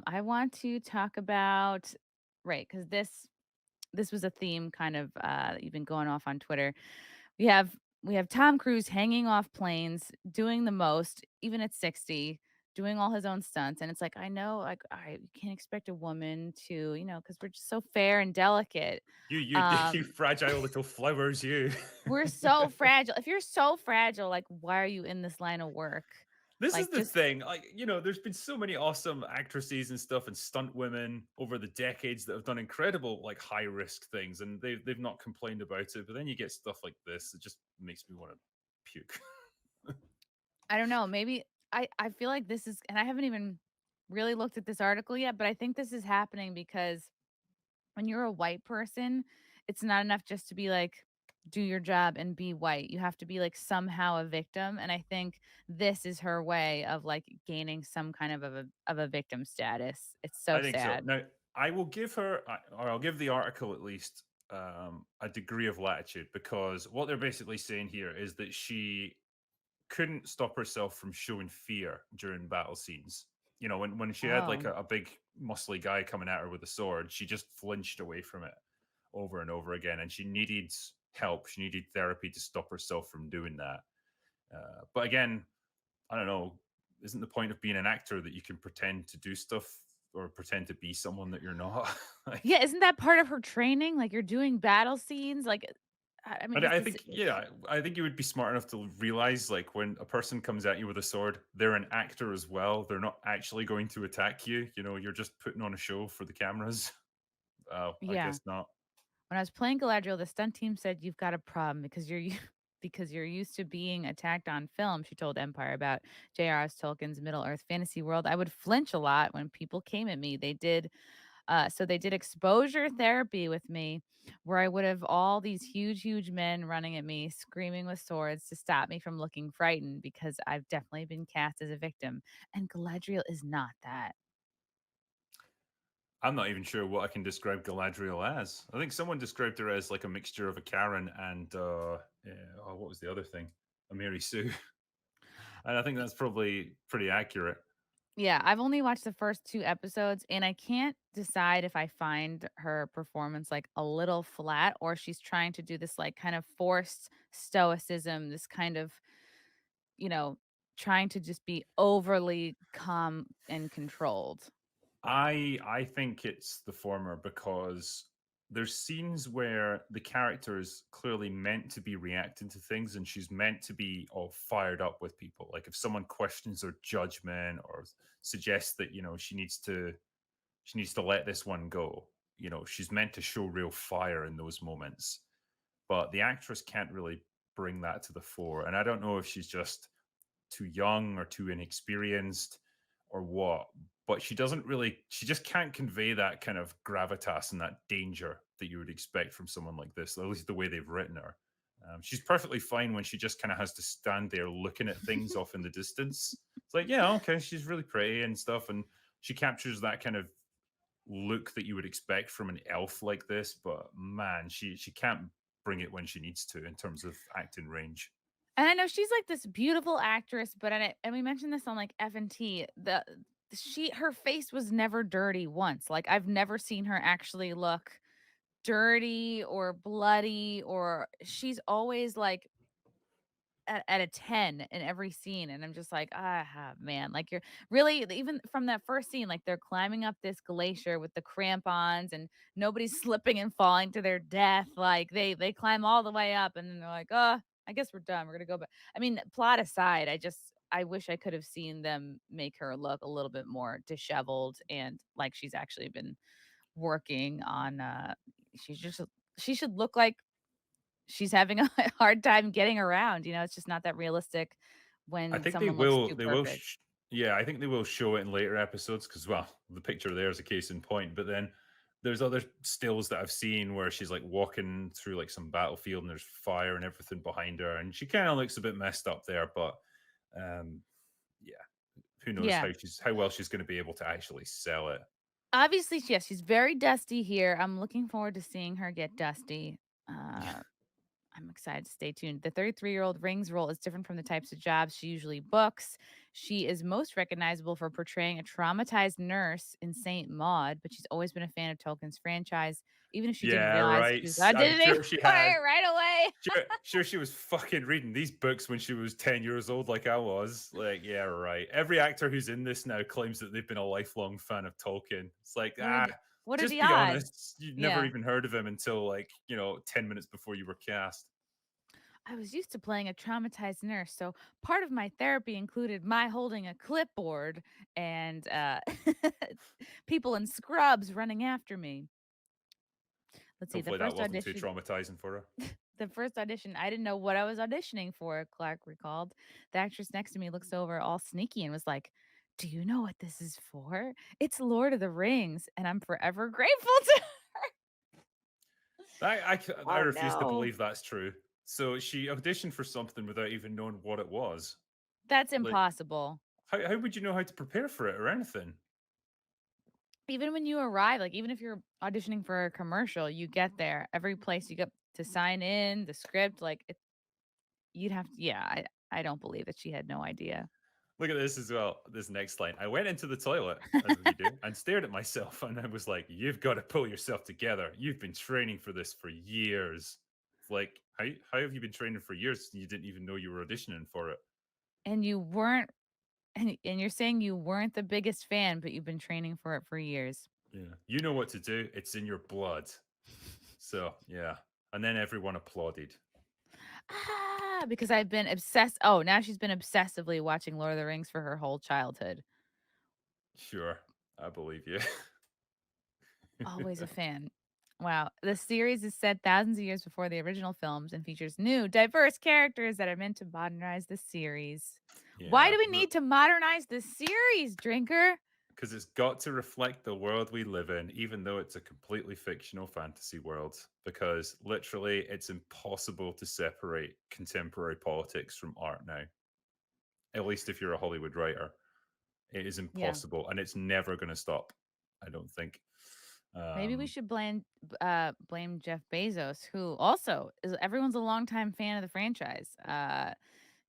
I want to talk about right, because this was a theme kind of that you've been going off on Twitter. We have we have Tom Cruise hanging off planes, doing the most, even at 60, doing all his own stunts. And it's like, I know, like, I you can't expect a woman to, because we're just so fair and delicate. You you Um, fragile little flowers, you. we're so fragile. If you're so fragile, like, why are you in this line of work? This is Like, the just thing, like, there's been so many awesome actresses and stuff and stunt women over the decades that have done incredible, like, high risk things, and they've not complained about it, but then you get stuff like this, it just makes me wanna puke. I don't know, maybe I feel like this is and I haven't even really looked at this article yet, but I think this is happening because when you're a white person, it's not enough just to be like, do your job and be white. You have to be like somehow a victim. And I think this is her way of like gaining some kind of a victim status. It's so I think so. sad. Now, I will give her, or I'll give the article at least a degree of latitude because what they're basically saying here is that she couldn't stop herself from showing fear during battle scenes. When she had like Oh. a big muscly guy coming at her with a sword, she just flinched away from it over and over again, and she needed help. She needed therapy to stop herself from doing that. But again, I don't know. Isn't the point of being an actor that you can pretend to do stuff or pretend to be someone that you're not? like, Yeah, isn't that part of her training? Like you're doing battle scenes. Like I mean, I it's this think, yeah, I think you would be smart enough to realize, like, when a person comes at you with a sword, they're an actor as well. They're not actually going to attack you. You're just putting on a show for the cameras. I yeah. guess not. When I was playing Galadriel, the stunt team said, "You've got a problem because because you're used to being attacked on film," she told Empire about J.R.R. Tolkien's Middle-earth fantasy world. "I would flinch a lot when people came at me. They did exposure therapy with me where I would have all these huge, huge men running at me, screaming with swords to stop me from looking frightened because I've definitely been cast as a victim, and Galadriel is not that." I'm not even sure what I can describe Galadriel as. I think someone described her as like a mixture of a Karen and yeah, oh, what was the other thing? A Mary Sue. And I think that's probably pretty accurate. Yeah, I've only watched the first 2 episodes, and I can't decide if I find her performance, like, a little flat or she's trying to do this, like, kind of forced stoicism, this kind of, you know, trying to just be overly calm and controlled. I think it's the former because there's scenes where the character is clearly meant to be reacting to things and she's meant to be all fired up with people. Like if someone questions her judgment or suggests that, she needs to let this one go. She's meant to show real fire in those moments. But the actress can't really bring that to the fore. And I don't know if she's just too young or too inexperienced or what, but she just can't convey that kind of gravitas and that danger that you would expect from someone like this, at least the way they've written her. She's perfectly fine when she just kind of has to stand there looking at things off in the distance. It's like, yeah, okay, she's really pretty and stuff, and she captures that kind of look that you would expect from an elf like this. But man, she can't bring it when she needs to in terms of acting range. And I know she's, like, this beautiful actress, but and we mentioned this on, like, F&T, her face was never dirty once, like, I've never seen her actually look dirty or bloody, or she's always, like, at a 10 in every scene, and I'm just like, "Ah, man," like, you're really even from that first scene, like, they're climbing up this glacier with the crampons, and nobody's slipping and falling to their death, like, they climb all the way up, and then they're like, "Oh, I guess we're done, we're gonna go back." I mean, plot aside, I wish I could have seen them make her look a little bit more disheveled and like she's actually been working on, she's just she should look like she's having a hard time getting around, it's just not that realistic I when think they someone looks will too they will perfect. sh yeah, I think they will show it in later episodes because, well, the picture there is a case in point, but then there's other stills that I've seen where she's, like, walking through, like, some battlefield and there's fire and everything behind her, and she kinda looks a bit messed up there, but, um, yeah, who knows Yeah. how well she's gonna be able to actually sell it. Obviously, yes, she's very dusty here. I'm looking forward to seeing her get dusty. Uh, I'm excited to stay tuned. The 33-year-old Rings role is different from the types of jobs she usually books. She is most recognizable for portraying a traumatized nurse in Saint Maud, but she's always been a fan of Tolkien's franchise, even if she didn't Yeah, realize right. she was I'm auditioning sure she for had. it right away. Sure, she was fucking reading these books when she was 10 years old, like I was. Like, yeah, right. Every actor who's in this now claims that they've been a lifelong fan of Tolkien. It's like, What are just the be odds? honest. You'd never Yeah. even heard of him until, like, 10 minutes before you were cast. I was used to playing a traumatized nurse, so part of my therapy included my holding a clipboard and people in scrubs running after me. Let's see. Hopefully that wasn't too traumatizing for her. The first audition, I didn't know what I was auditioning for, Clark recalled. The actress next to me looks over all sneaky and was like, "Do you know what this is for? It's Lord of the Rings, and I'm forever grateful to." I Oh refuse to no. believe that's true. So she auditioned for something without even knowing what it was. That's Like, impossible. how would you know how to prepare for it or anything? Even when you arrive, like, even if you're auditioning for a commercial, you get there, every place you go to sign in, the script, like, you'd have to yeah, I don't believe that she had no idea. Look at this as well. This next line. I went into the toilet, as you do, and stared at myself, and I was like, "You've got to pull yourself together. You've been training for this for years." It's like, how have you been training for years? And you didn't even know you were auditioning for it. And you weren't and you're saying you weren't the biggest fan, but you've been training for it for years. Yeah, you know what to do. It's in your blood. So yeah, and then everyone applauded. Because I've been obsessed oh, now she's been obsessively watching Lord of the Rings for her whole childhood. Sure, I believe you. Always a fan. Wow. The series is set thousands of years before the original films and features new, diverse characters that are meant to modernize the series. Why Yeah, do we need to modernize the series, Drinker? because it's got to reflect the world we live in, even though it's a completely fictional fantasy world. Because literally, it's impossible to separate contemporary politics from art now. At least if you're a Hollywood writer, it is Yeah. impossible, and it's never going to stop. I don't think. Maybe we Um, should blame Jeff Bezos, who also is everyone's a longtime fan of the franchise.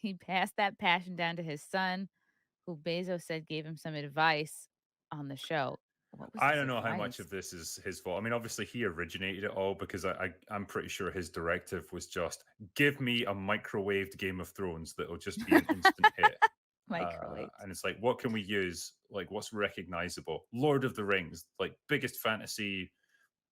He passed that passion down to his son, who Bezos said gave him some advice on the show. What was I his don't know how much advice? of this is his fault. I mean, obviously, he originated it all because I'm pretty sure his directive was just give me a microwaved Game of Thrones that'll just be an instant hit. Microwaved. And it's like, what can we use? Like, what's recognizable? Lord of the Rings, like biggest fantasy,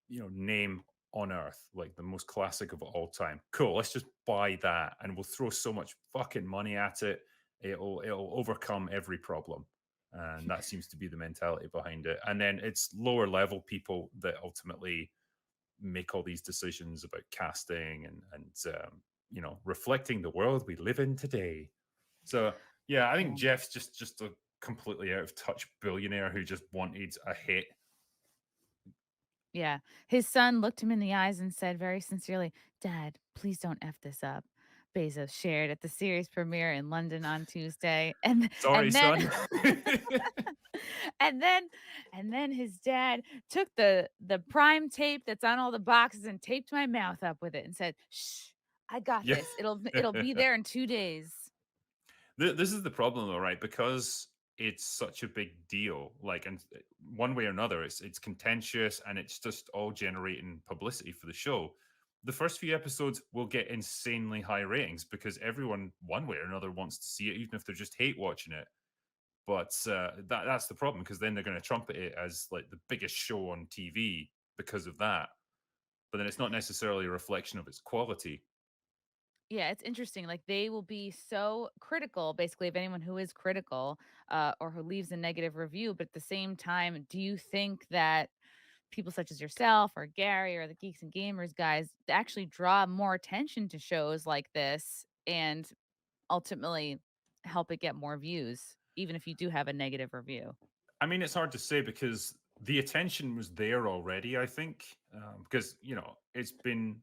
name on earth, like the most classic of all time. Cool. Let's just buy that, and we'll throw so much fucking money at it. It'll overcome every problem, and that seems to be the mentality behind it. And then it's lower level people that ultimately make all these decisions about casting and reflecting the world we live in today. So yeah, I think Yeah. Jeff's just a completely out of touch billionaire who just wanted a hit. Yeah. His son looked him in the eyes and said very sincerely, "Dad, please don't F this up." Bezos shared at the series premiere in London on Tuesday. Sorry, And then son. and then and then his dad took the prime tape that's on all the boxes and taped my mouth up with it and said, "Shh, I got Yeah. this. It'll be there in 2 days." This is the problem, though, right? Because it's such a big deal. Like, and one way or another, it's contentious and it's just all generating publicity for the show. The first few episodes will get insanely high ratings because everyone, one way or another, wants to see it, even if they're just hate watching it. But that's the problem because then they're going to trumpet it as like the biggest show on TV because of that. But then it's not necessarily a reflection of its quality. Yeah, it's interesting. Like they will be so critical, basically, of anyone who is critical or who leaves a negative review. But at the same time, do you think that people such as yourself or Gary or the Geeks and Gamers guys actually draw more attention to shows like this and ultimately help it get more views, even if you do have a negative review? I mean, it's hard to say because the attention was there already. I think because it's been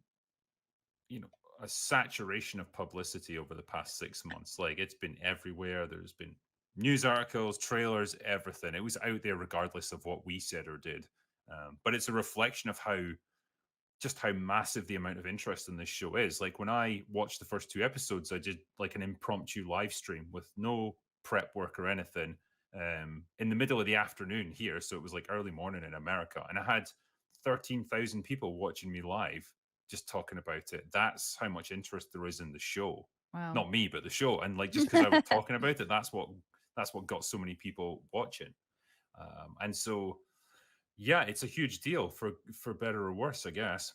you know a saturation of publicity over the past 6 months. Like it's been everywhere. There's been news articles, trailers, everything. It was out there regardless of what we said or did. But it's a reflection of how massive the amount of interest in this show is. Like when I watched the first two episodes, I did like an impromptu live stream with no prep work or anything in the middle of the afternoon here. So it was like early morning in America. And I had 13,000 people watching me live just talking about it. That's how much interest there is in the show. Wow. Not me, but the show. And like just because I was talking about it, that's what got so many people watching. And so yeah, it's a huge deal for better or worse, I guess.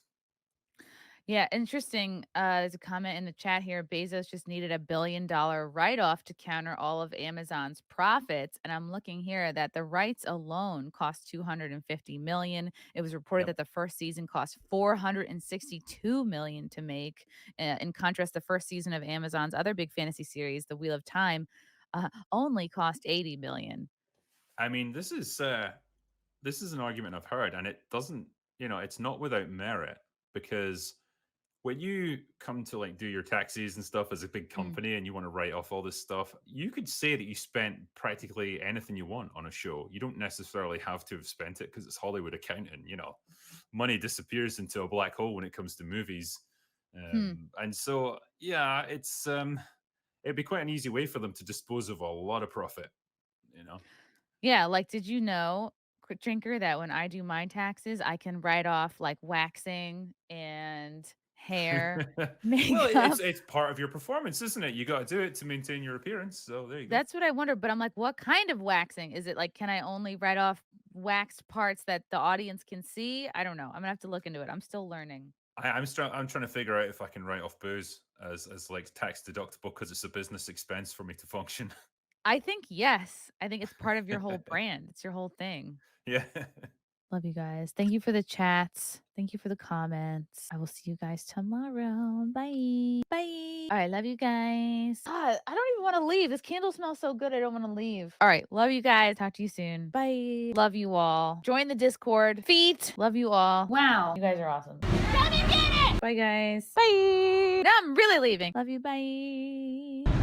Yeah, interesting. There's a comment in the chat here. Bezos just needed $1 billion write-off to counter all of Amazon's profits. And I'm looking here that the rights alone cost 250 million. It was reported Yep. that the first season cost 462 million to make. In contrast, the first season of Amazon's other big fantasy series, The Wheel of Time, only cost 80 million. I mean, this is an argument I've heard, and it doesn't, it's not without merit because when you come to like do your taxes and stuff as a big Mm. company and you want to write off all this stuff, you could say that you spent practically anything you want on a show. You don't necessarily have to have spent it because it's Hollywood accounting. Money disappears into a black hole when it comes to movies. Hmm. And so, yeah, it'd be quite an easy way for them to dispose of a lot of profit, you know? Yeah, like, did you know, quick drinker, that when I do my taxes, I can write off like waxing and hair, Well, it's makeup? it's part of your performance, isn't it? You got to do it to maintain your appearance. So there you go. That's what I wonder, but I'm like, what kind of waxing? Is it like, can I only write off waxed parts that the audience can see? I don't know. I'm gonna have to look into it. I'm still learning. I'm trying to figure out if I can write off booze as like tax deductible because it's a business expense for me to function. I think yes. I think it's part of your whole brand. It's your whole thing. Yeah. Love you guys. Thank you for the chats. Thank you for the comments. I will see you guys tomorrow. Bye. Bye. All right. Love you guys. God, I don't even want to leave. This candle smells so good. I don't want to leave. All right. Love you guys. Talk to you soon. Bye. Love you all. Join the Discord. Feet. Love you all. Wow. You guys are awesome. Let me get it. Bye, guys. Bye. Now I'm really leaving. Love you. Bye.